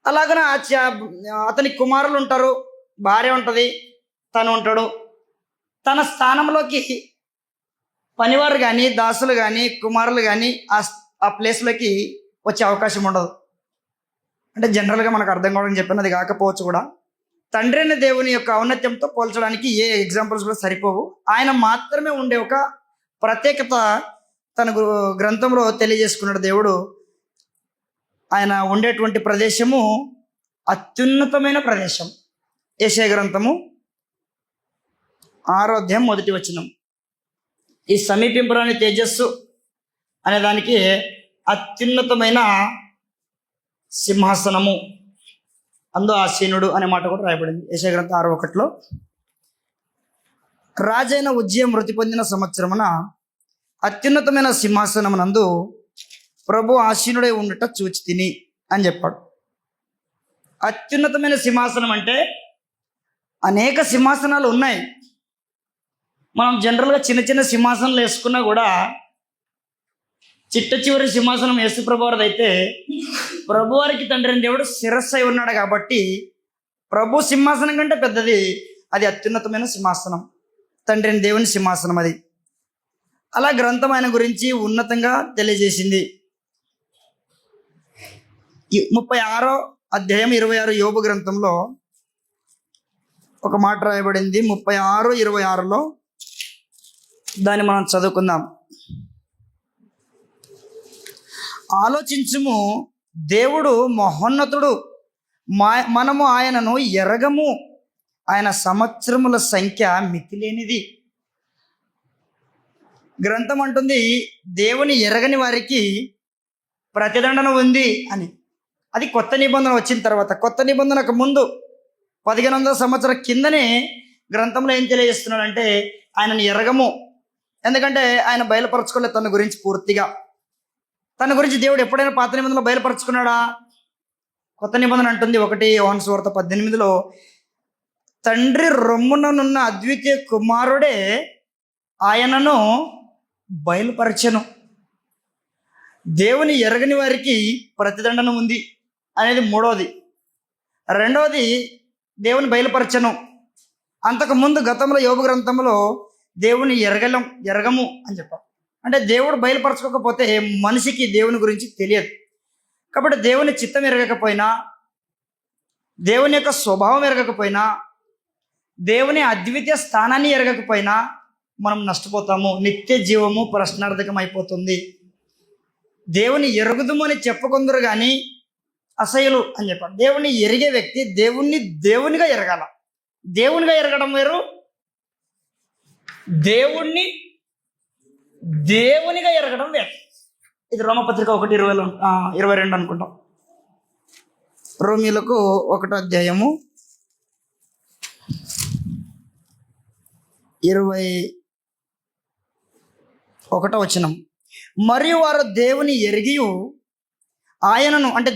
అలాగనే అతని కుమారులు ఉంటారు, భార్య ఉంటుంది, తను ఉంటాడు. తన స్థానంలోకి పనివారు కానీ, దాసులు కానీ, కుమారులు కానీ ఆ ప్లేస్లోకి వచ్చే అవకాశం ఉండదు. అంటే జనరల్గా మనకు అర్థం కావడానికి చెప్పాను, అది కాకపోవచ్చు కూడా. తండ్రి అనే దేవుని యొక్క ఔన్నత్యంతో పోల్చడానికి ఏ ఎగ్జాంపుల్స్ కూడా సరిపోవు. ఆయన మాత్రమే ఉండే ఒక ప్రత్యేకత తన గ్రంథంలో తెలియజేసుకున్నాడు దేవుడు. ఆయన ఉండేటువంటి ప్రదేశము అత్యున్నతమైన ప్రదేశం. యెషయా గ్రంథము 6వ అధ్యాయం 1వ వచనం. ఈ సమీపింపురాని తేజస్సు అనే దానికి అత్యున్నతమైన సింహాసనము, అందు ఆసీనుడు అనే మాట కూడా రాయబడింది యెషయా గ్రంథం 6:1. రాజైన ఉజ్జియా మృతి పొందిన సంవత్సరమున అత్యున్నతమైన సింహాసనమునందు ప్రభు ఆసీనుడై ఉండుట చూచి తిని అని చెప్పాడు. అత్యున్నతమైన సింహాసనం అంటే అనేక సింహాసనాలు ఉన్నాయి. మనం జనరల్గా చిన్న చిన్న సింహాసనాలు వేసుకున్నా కూడా చిట్ట చివరి సింహాసనం యేసు ప్రభువారిది అయితే ప్రభువారికి తండ్రి అయిన దేవుడు శిరస్సు అయి ఉన్నాడు కాబట్టి ప్రభు సింహాసనం కంటే పెద్దది, అది అత్యున్నతమైన సింహాసనం, తండ్రి అయిన దేవుని సింహాసనం అది. అలా గ్రంథం ఆయన గురించి ఉన్నతంగా తెలియజేసింది. 36వ అధ్యాయం 26 యోబు గ్రంథంలో ఒక మాట రాయబడింది. 36:26లో దాన్ని మనం చదువుకుందాం. ఆలోచించుము, దేవుడు మహోన్నతుడు, మనము ఆయనను ఎరగము, ఆయన సంవత్సరముల సంఖ్య మితిలేనిది. గ్రంథం అంటుంది దేవుని ఎరగని వారికి ప్రతిదండన ఉంది అని. అది కొత్త నిబంధన వచ్చిన తర్వాత. కొత్త నిబంధనకు ముందు 1500 సంవత్సరాల కిందనే గ్రంథంలో ఏం తెలియజేస్తున్నాడంటే ఆయనను ఎరగము. ఎందుకంటే ఆయన బయలుపరచుకోలేదు తన గురించి పూర్తిగా. తన గురించి దేవుడు ఎప్పుడైనా పాత నిబంధనలో బయలుపరచుకున్నాడా? కొత్త నిబంధన అంటుంది 1 యోహాను సువార్త 18లో, తండ్రి రొమ్ముననున్న అద్వితీయ కుమారుడే ఆయనను బయలుపరచెను. దేవుని ఎరగని వారికి ప్రతిదండన ఉంది అనేది మూడవది. రెండవది దేవుని బయలుపరచను. అంతకుముందు గతంలో యోబు గ్రంథంలో దేవుని ఎరగము అని చెప్పాం. అంటే దేవుడు బయలుపరచుకోకపోతే మనిషికి దేవుని గురించి తెలియదు. కాబట్టి దేవుని చిత్తం ఎరగకపోయినా, దేవుని యొక్క స్వభావం ఎరగకపోయినా, దేవుని అద్వితీయ స్థానాన్ని ఎరగకపోయినా మనం నష్టపోతాము. నిత్య జీవము ప్రశ్నార్థకం అయిపోతుంది. దేవుని ఎరుగుదుము అని చెప్పుకుందరు కానీ అసహ్యులు అని చెప్పారు. దేవుని ఎరిగే వ్యక్తి దేవునిగా ఎరగాల. దేవునిగా ఎరగడం వేరు, దేవునిగా ఎరగడం వేరు. ఇది రోమపత్రిక 1:22 అనుకుంటాం. రోమీయులకు 1వ అధ్యాయము 21వ వచనం. మరియు వారు దేవుని ఎరిగి ఆయనను, అంటే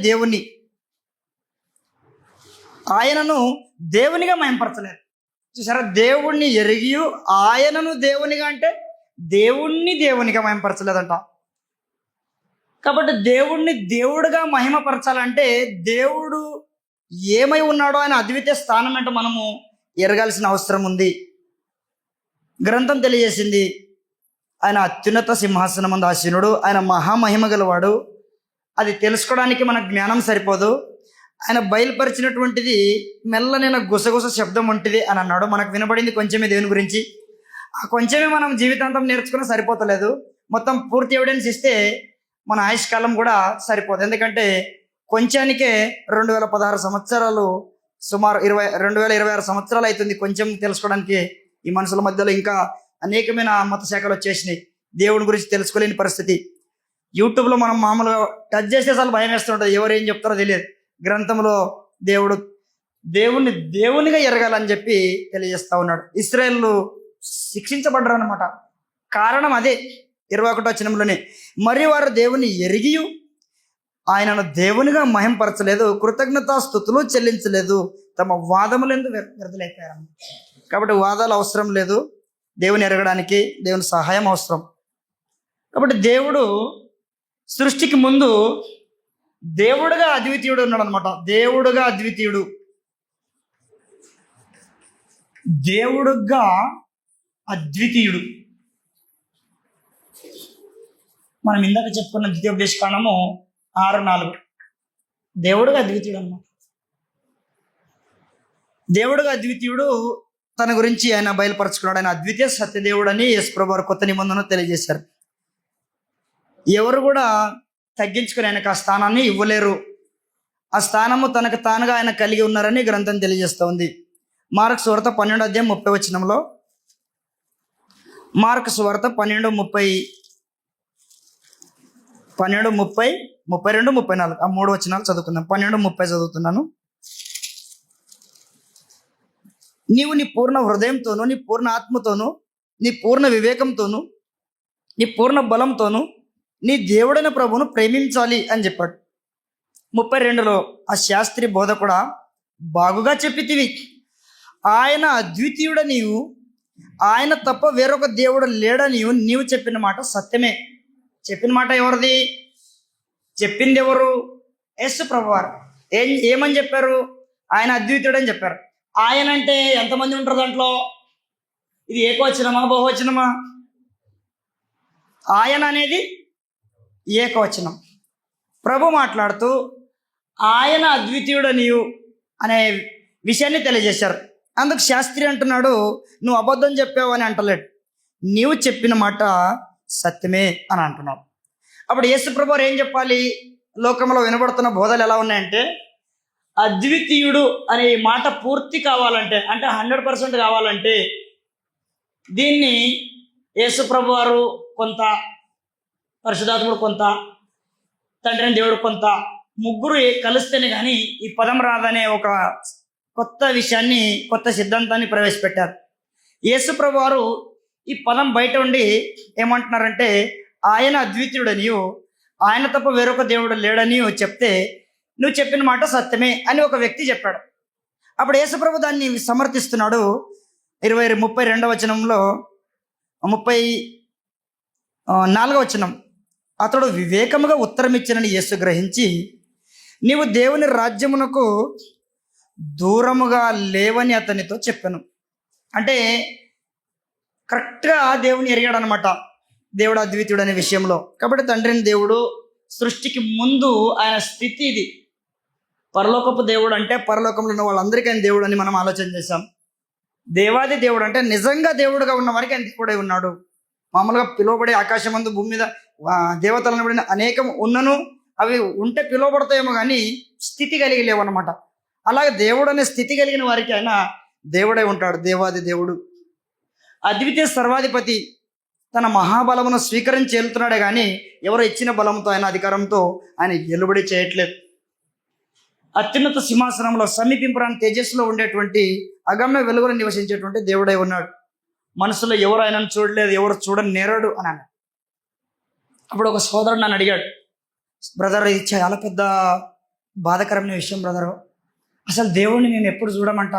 ఆయనను దేవునిగా మహింపరచలేదు. చూసారా, దేవుణ్ణి ఎరిగి ఆయనను దేవునిగా అంటే దేవునిగా మహింపరచలేదంట. కాబట్టి దేవుణ్ణి దేవుడుగా మహిమపరచాలంటే దేవుడు ఏమై ఉన్నాడో ఆయన అద్వితీయ స్థానం అంటే మనము ఎరగాల్సిన అవసరం ఉంది. గ్రంథం తెలియజేసింది ఆయన అత్యున్నత సింహాసనమందు ఆసీనుడు, ఆయన మహామహిమ గలవాడు. అది తెలుసుకోవడానికి మన జ్ఞానం సరిపోదు. ఆయన బయలుపరిచినటువంటిది మెల్లనైన గుసగుస శబ్దం వంటిది అని అన్నాడు. మనకు వినబడింది కొంచెమే దేవుని గురించి. ఆ కొంచెమే మనం జీవితాంతం నేర్చుకుని సరిపోతలేదు. మొత్తం పూర్తి ఎవిడెన్స్ ఇస్తే మన ఆయుష్కాలం కూడా సరిపోదు. ఎందుకంటే కొంచానికే 2016 సంవత్సరాలు, సుమారు 2026 సంవత్సరాలు అవుతుంది కొంచెం తెలుసుకోవడానికి. ఈ మనుషుల మధ్యలో ఇంకా అనేకమైన మత శాఖలు వచ్చేసినాయి. దేవుని గురించి తెలుసుకోలేని పరిస్థితి. యూట్యూబ్లో మనం మామూలుగా టచ్ చేస్తే అసలు భయం వేస్తుంటుంది, ఎవరు ఏం చెప్తారో తెలియదు. గ్రంథంలో దేవునిగా ఎరగాలని చెప్పి తెలియజేస్తా ఉన్నాడు. ఇశ్రాయేలు శిక్షించబడ్డారు అనమాట. కారణం అదే 21వ వచనంలోనే, మరియు వారు దేవుని ఎరిగి ఆయనను దేవునిగా మహింపరచలేదు, కృతజ్ఞతాస్తుతులు చెల్లించలేదు, తమ వాదములందు వ్యర్థులైపోయారు. కాబట్టి వాదాలు అవసరం లేదు. దేవుని ఎరగడానికి దేవుని సహాయం అవసరం. కాబట్టి దేవుడు సృష్టికి ముందు దేవుడుగా అద్వితీయుడు ఉన్నాడు అనమాట. దేవుడుగా అద్వితీయుడు. మనం ఇందాక చెప్పుకున్న ద్వితీయోపదేశ కాండము 6:4. దేవుడుగా అద్వితీయుడు అన్నమాట. దేవుడుగా అద్వితీయుడు తన గురించి ఆయన బయలుపరచుకున్నాడు. ఆయన అద్వితీయ సత్యదేవుడు అని యేసుప్రభువు వారు కొత్త నిబంధనలో తెలియజేశారు. ఎవరు కూడా తగ్గించుకుని ఆయనకు ఆ స్థానాన్ని ఇవ్వలేరు. ఆ స్థానము తనకు తానుగా ఆయన కలిగి ఉన్నారని గ్రంథం తెలియజేస్తూ ఉంది. మార్కు సువార్త 12వ అధ్యాయం 30వ వచనంలో, మార్కు సువార్త 12:30, 32, 34 ఆ 3 వచనాలు చదువుకుందాం. 12:30 చదువుతున్నాను. నీవు నీ పూర్ణ హృదయంతోనూ, నీ పూర్ణ ఆత్మతోనూ, నీ పూర్ణ వివేకంతోనూ, నీ పూర్ణ బలంతోనూ నీ దేవుడైన ప్రభువును ప్రేమించాలి అని చెప్పాడు. 32లో ఆ శాస్త్రి బోధకుడా బాగుగా చెప్పితివి, ఆయన అద్వితీయుడ నీవు, ఆయన తప్ప వేరొక దేవుడు లేడని నీవు చెప్పిన మాట సత్యమే. చెప్పిన మాట ఎవరిది? చెప్పింది ఎవరు? యేసు ప్రభువారు. ఏమని చెప్పారు? ఆయన అద్వితీయుడు అని చెప్పారు. ఆయన అంటే ఎంతమంది ఉంటారు దాంట్లో? ఇది ఏకవచనమా బహువచనమా? ఆయన అనేది ఏకవచనం. ప్రభు మాట్లాడుతూ ఆయన అద్వితీయుడు నీవు అనే విషయాన్ని తెలియజేశారు. అందుకు శాస్త్రి అంటున్నాడు, నువ్వు అబద్ధం చెప్పావు అని అంటలేడు, నీవు చెప్పిన మాట సత్యమే అని అంటున్నావు. అప్పుడు యేసు ప్రభు ఏం చెప్పాలి? లోకంలో వినబడుతున్న బోధలు ఎలా ఉన్నాయంటే, అద్వితీయుడు అనే మాట పూర్తి కావాలంటే, అంటే 100% కావాలంటే దీన్ని యేసు ప్రభు వారు కొంత, పరిశుద్ధాత్ముడు కొంత, తండ్రి అయిన దేవుడు కొంత, ముగ్గురు కలిస్తేనే కానీ ఈ పదం రాదనే ఒక కొత్త విషయాన్ని, కొత్త సిద్ధాంతాన్ని ప్రవేశపెట్టారు. యేసు ప్రభు వారు ఈ పదం బయట ఉండి ఏమంటున్నారంటే, ఆయన అద్వితీయుడనియు, ఆయన తప్ప వేరొక దేవుడు లేడని చెప్తే నువ్వు చెప్పిన మాట సత్యమే అని ఒక వ్యక్తి చెప్పాడు. అప్పుడు యేసు ప్రభు దాన్ని సమర్థిస్తున్నాడు. 32వ వచనంలో, 34వ వచనం, అతడు వివేకముగా ఉత్తరం ఇచ్చినని యేసు గ్రహించి, నీవు దేవుని రాజ్యమునకు దూరముగా లేవని అతనితో చెప్పాను. అంటే కరెక్ట్గా దేవుని ఎరిగాడు అనమాట, దేవుడు అద్వితీయుడు అనే విషయంలో. కాబట్టి తండ్రిని దేవుడు సృష్టికి ముందు ఆయన స్థితి ఇది. పరలోకపు దేవుడు అంటే పరలోకంలో ఉన్న వాళ్ళందరికీ ఆయన దేవుడు అని మనం ఆలోచన చేశాం. దేవాది దేవుడు అంటే నిజంగా దేవుడుగా ఉన్న వారికి ఆయన దేవుడై ఉన్నాడు. మామూలుగా పిలువబడే ఆకాశమందు భూమి మీద దేవతలను పడిన అనేకం ఉన్నను, అవి ఉంటే పిలువబడతాయేమో కానీ స్థితి కలిగి లేవు అనమాట. అలాగే దేవుడు అనే స్థితి కలిగిన వారికి ఆయన దేవుడై ఉంటాడు, దేవాది దేవుడు. అద్వితీయ సర్వాధిపతి తన మహాబలమును స్వీకరించి వెళ్తున్నాడే కానీ ఎవరు ఇచ్చిన బలంతో, ఆయన అధికారంతో ఆయన ఎలుబడి చేయట్లేదు. అత్యున్నత సింహాసనంలో సమీపింపరాని తేజస్సులో ఉండేటువంటి అగమ్య వెలుగులో నివసించేటువంటి దేవుడై ఉన్నాడు. మనసులో ఎవరు ఆయనను చూడలేదు, ఎవరు చూడని నేరాడు అని అన్నాడు. అప్పుడు ఒక సోదరుడు నన్ను అడిగాడు, బ్రదర్ ఇది చాలా పెద్ద బాధాకరమైన విషయం బ్రదరు, అసలు దేవుడిని మేము ఎప్పుడు చూడమంట,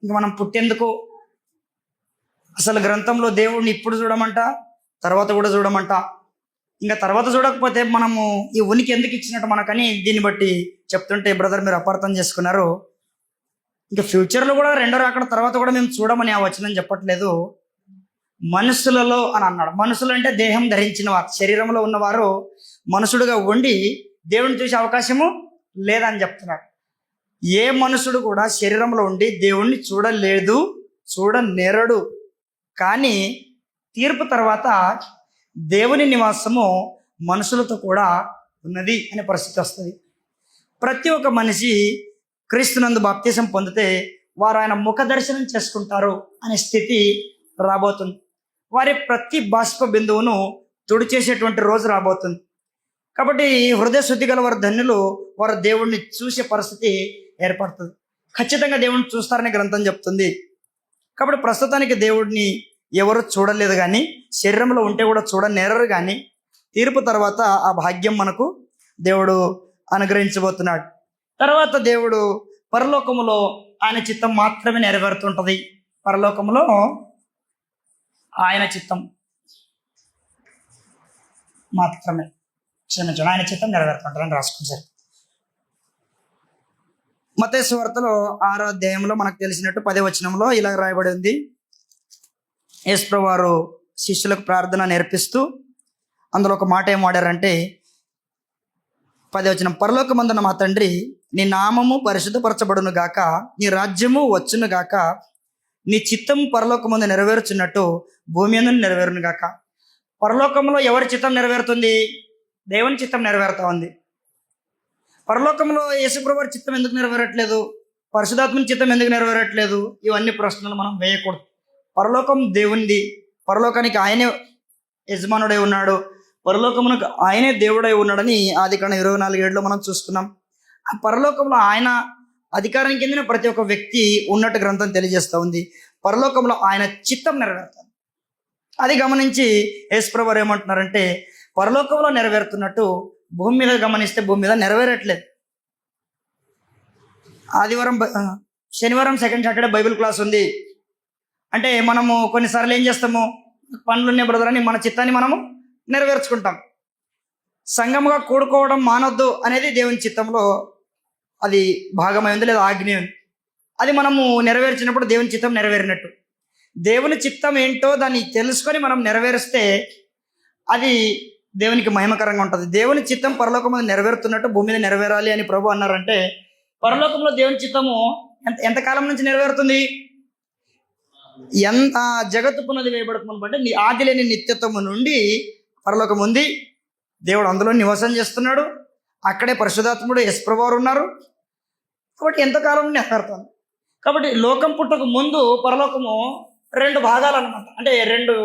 ఇంకా మనం పుట్టేందుకు, అసలు గ్రంథంలో దేవుడిని ఇప్పుడు చూడమంట, తర్వాత కూడా చూడమంట, ఇంకా తర్వాత చూడకపోతే మనము ఈ ఉనికి ఎందుకు ఇచ్చినట్టు మనకని దీన్ని బట్టి చెప్తుంటే, బ్రదర్ మీరు అపార్థం చేసుకున్నారు, ఇంకా ఫ్యూచర్లో కూడా రెండో రాకడ తర్వాత కూడా మేము చూడమని ఆ వచనం చెప్పట్లేదు, మనుషులలో అని అన్నాడు. మనుషులు అంటే దేహం ధరించిన వారు, శరీరంలో ఉన్నవారు మనుషుడుగా ఉండి దేవుడిని చూసే అవకాశము లేదని చెప్తున్నాడు. ఏ మనుషుడు కూడా శరీరంలో ఉండి దేవుణ్ణి చూడలేదు, చూడనేరడు. కానీ తీర్పు తర్వాత దేవుని నివాసము మనుషులతో కూడా ఉన్నది అనే పరిస్థితి వస్తుంది. ప్రతి ఒక్క మనిషి క్రీస్తునందు బాప్తిసం పొందితే వారు ఆయన ముఖ దర్శనం చేసుకుంటారు అనే స్థితి రాబోతుంది. వారి ప్రతి బాష్ప బిందువును తుడిచేసేటువంటి రోజు రాబోతుంది. కాబట్టి హృదయ శుద్ధి గల వారు ధన్యులు, వారు దేవుణ్ణి చూసే పరిస్థితి ఏర్పడుతుంది. ఖచ్చితంగా దేవుణ్ణి చూస్తారని గ్రంథం చెప్తుంది. కాబట్టి ప్రస్తుతానికి దేవుడిని ఎవరు చూడలేదు, కానీ శరీరంలో ఉంటే కూడా చూడనేరరు. కానీ తీర్పు తర్వాత ఆ భాగ్యం మనకు దేవుడు అనుగ్రహించబోతున్నాడు. తర్వాత దేవుడు పరలోకములో ఆయన చిత్తం మాత్రమే నెరవేరుతుంటుంది. పరలోకములో ఆయన చిత్తం మాత్రమే, క్షమించండి, ఆయన చిత్తం నెరవేరుతుంటారని రాసుకుంటారు. మత్తయి సువార్తలో 6వ అధ్యాయంలో మనకు తెలిసినట్టు 10వ వచనంలో ఇలా రాయబడి ఉంది. యేసు ప్రభువు వారు శిష్యులకు ప్రార్థన నేర్పిస్తూ అందులో ఒక మాట ఏం వాడారంటే, 10వ వచనం, పరలోకమందున మా తండ్రి, నీ నామము పరిశుద్ధపరచబడును గాక, నీ రాజ్యము వచ్చును గాక, నీ చిత్తం పరలోకమందు నెరవేరుచున్నట్టు భూమి అందు నెరవేరును గాక. పరలోకంలో ఎవరి చిత్తం నెరవేరుతుంది? దేవుని చిత్తం నెరవేరుతా ఉంది. పరలోకంలో యేసుప్రభు వారి చిత్తం ఎందుకు నెరవేరట్లేదు? పరిశుద్ధాత్మని చిత్తం ఎందుకు నెరవేరట్లేదు? ఇవన్నీ ప్రశ్నలు మనం వేయకూడదు. పరలోకం దేవునిది, పరలోకానికి ఆయనే యజమానుడై ఉన్నాడు, పరలోకమునకు ఆయనే దేవుడై ఉన్నాడని ఆదికాండం 24:7 మనం చూస్తున్నాం. ఆ పరలోకంలో ఆయన అధికారం కింద ప్రతి ఒక్క వ్యక్తి ఉన్నట్టు గ్రంథం తెలియజేస్తూ ఉంది. పరలోకంలో ఆయన చిత్తం నెరవేరుతుంది. అది గమనించి యేసుప్రభువారు ఏమంటున్నారంటే, పరలోకంలో నెరవేరుతున్నట్టు భూమి మీద గమనిస్తే భూమి మీద నెరవేరట్లేదు. శనివారం సెకండ్ సాటర్డే బైబిల్ క్లాస్ ఉంది అంటే మనము కొన్నిసార్లు ఏం చేస్తాము, పనులున్నాయి బ్రదర్ అని మన చిత్తాన్ని మనము నెరవేర్చుకుంటాం. సంఘముగా కూడుకోవడం మానొద్దు అనేది దేవుని చిత్తంలో అది భాగమై ఉంది, లేదా ఆజ్ఞ ఉంది. అది మనము నెరవేర్చినప్పుడు దేవుని చిత్తం నెరవేరినట్టు. దేవుని చిత్తం ఏంటో దాన్ని తెలుసుకొని మనం నెరవేరిస్తే అది దేవునికి మహిమకరంగా ఉంటుంది. దేవుని చిత్తం పరలోకం మీద నెరవేరుతున్నట్టు భూమి మీద నెరవేరాలి అని ప్రభు అన్నారంటే, పరలోకంలో దేవుని చిత్తము ఎంతకాలం నుంచి నెరవేరుతుంది? ఎంత జగత్తు పునాది వేయబడుతుంది అంటే ఆది లేని నిత్యత్వము నుండి పరలోకం ఉంది. దేవుడు అందులో నివాసం చేస్తున్నాడు. అక్కడే పరిశుద్ధాత్ముడు యేసుప్రభువారు ఉన్నారు. కాబట్టి ఎంతకాలం నెరవేరుతుంది. కాబట్టి లోకం పుట్టక ముందు పరలోకము 2 భాగాలు అనమాట. అంటే 2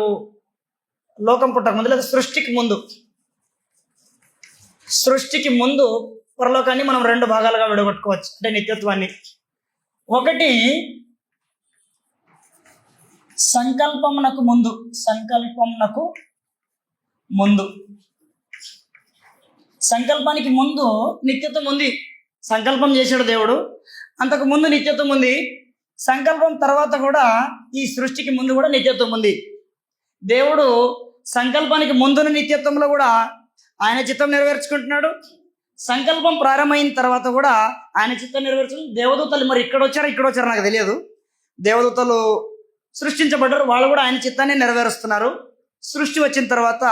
లోకం పుట్టక ముందు లేదా సృష్టికి ముందు పరలోకాన్ని మనం 2 భాగాలుగా విడగొట్టుకోవచ్చు. అంటే నిత్యత్వాన్ని. ఒకటి సంకల్పమునకు ముందు సంకల్పానికి ముందు నిత్యత్వం ఉంది. సంకల్పం చేశాడు దేవుడు, అంతకు ముందు నిత్యత్వం ఉంది. సంకల్పం తర్వాత కూడా ఈ సృష్టికి ముందు కూడా నిత్యత్వం ఉంది. దేవుడు సంకల్పానికి ముందున్న నిత్యత్వంలో కూడా ఆయన చిత్తం నెరవేర్చుకుంటున్నాడు. సంకల్పం ప్రారంభమైన తర్వాత కూడా ఆయన చిత్తం నెరవేర్చుకుంటున్నాడు. దేవదూతలు మరి ఇక్కడ వచ్చారో నాకు తెలియదు. దేవదూతలు సృష్టించబడ్డారు, వాళ్ళు కూడా ఆయన చిత్తాన్ని నెరవేరుస్తున్నారు. సృష్టి వచ్చిన తర్వాత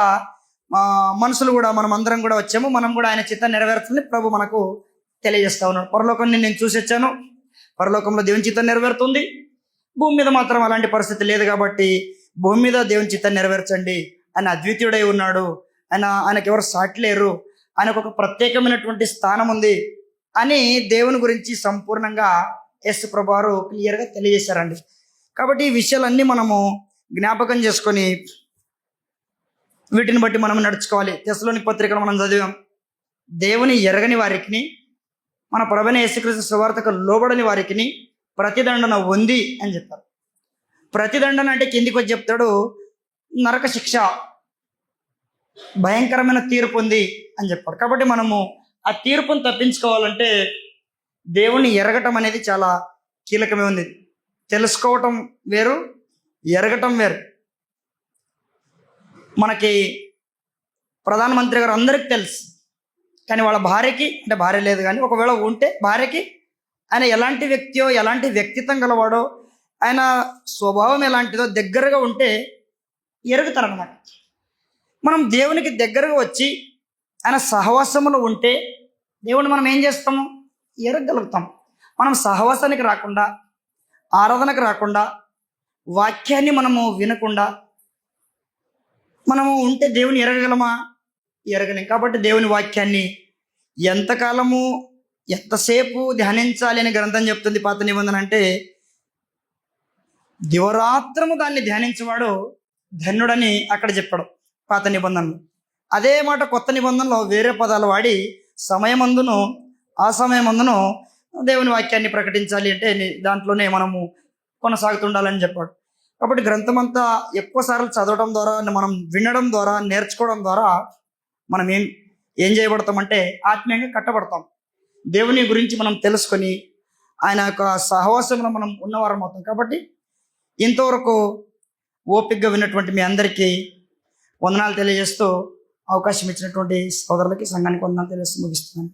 మనుషులు కూడా మనం అందరం కూడా వచ్చాము, మనం కూడా ఆయన చిత్తాన్ని నెరవేరుతుంది ప్రభు మనకు తెలియజేస్తా ఉన్నాడు. పరలోకాన్ని నేను చూసి వచ్చాను, పరలోకంలో దేవుని చిత్తం నెరవేరుతుంది. భూమి మీద మాత్రం అలాంటి పరిస్థితి లేదు కాబట్టి భూమి మీద దేవుని చిత్తాన్ని నెరవేర్చండి. ఆయన అద్వితీయుడై ఉన్నాడు, ఆయనకు ఎవరు సాటి లేరు, ఆయనకు ఒక ప్రత్యేకమైనటువంటి స్థానం ఉంది అని దేవుని గురించి సంపూర్ణంగా యేసు ప్రభువారు క్లియర్గా తెలియజేశారండి. కాబట్టి ఈ విషయాలన్నీ మనము జ్ఞాపకం చేసుకొని వీటిని బట్టి మనం నడుచుకోవాలి. తెస్సలోని పత్రికలు మనం చదివాం, దేవుని ఎరగని వారికి, మన ప్రభువైన యేసుక్రీస్తు సువార్తకు లోబడని వారికి ప్రతిదండన ఉంది అని చెప్పారు. ప్రతిదండన అంటే కిందికి వచ్చి చెప్తాడు, నరక శిక్ష, భయంకరమైన తీర్పు ఉంది అని చెప్పాడు. కాబట్టి మనము ఆ తీర్పును తప్పించుకోవాలంటే దేవుని ఎరగటం అనేది చాలా కీలకమే ఉంది. తెలుసుకోవటం వేరు, ఎరగటం వేరు. మనకి ప్రధానమంత్రి గారు అందరికీ తెలుసు, కానీ వాళ్ళ భార్యకి, అంటే భార్య లేదు కానీ ఒకవేళ ఉంటే భార్యకి ఆయన ఎలాంటి వ్యక్తియో, ఎలాంటి వ్యక్తిత్వం గలవాడో, ఆయన స్వభావం ఎలాంటిదో దగ్గరగా ఉంటే ఎరుగుతారనమాట. మనం దేవునికి దగ్గరగా వచ్చి ఆయన సహవాసములో ఉంటే దేవుని మనం ఏం చేస్తాము? ఎరగగలుగుతాం. మనం సహవాసానికి రాకుండా, ఆరాధనకు రాకుండా, వాక్యాన్ని మనము వినకుండా మనము ఉంటే దేవుని ఎరగగలమా? ఎరగలేం. కాబట్టి దేవుని వాక్యాన్ని ఎంతకాలము, ఎంతసేపు ధ్యానించాలి అని గ్రంథం చెప్తుంది. పాత నిబంధన అంటే దివరాత్రము దాన్ని ధ్యానించేవాడు ధన్యుడని అక్కడ చెప్పాడు పాత నిబంధనలు. అదే మాట కొత్త నిబంధనలో వేరే పదాలు వాడి సమయమందును అసమయమందును దేవుని వాక్యాన్ని ప్రకటించాలి అంటే దాంట్లోనే మనము కొనసాగుతుండాలని చెప్పాడు. కాబట్టి గ్రంథం అంతా ఎక్కువ సార్లు చదవడం ద్వారా, మనం వినడం ద్వారా, నేర్చుకోవడం ద్వారా మనం ఏం చేయబడతామంటే ఆత్మీయంగా కట్టబడతాం. దేవుని గురించి మనం తెలుసుకొని ఆయన యొక్క సహవాసంలో మనం ఉన్నవారం అవుతాం. కాబట్టి ఇంతవరకు ఓపికగా విన్నటువంటి మీ అందరికీ వందనాలు తెలియజేస్తూ అవకాశం ఇచ్చినటువంటి సోదరులకి, సంఘానికి వందనాలు తెలియజేస్తూ ముగిస్తున్నాను.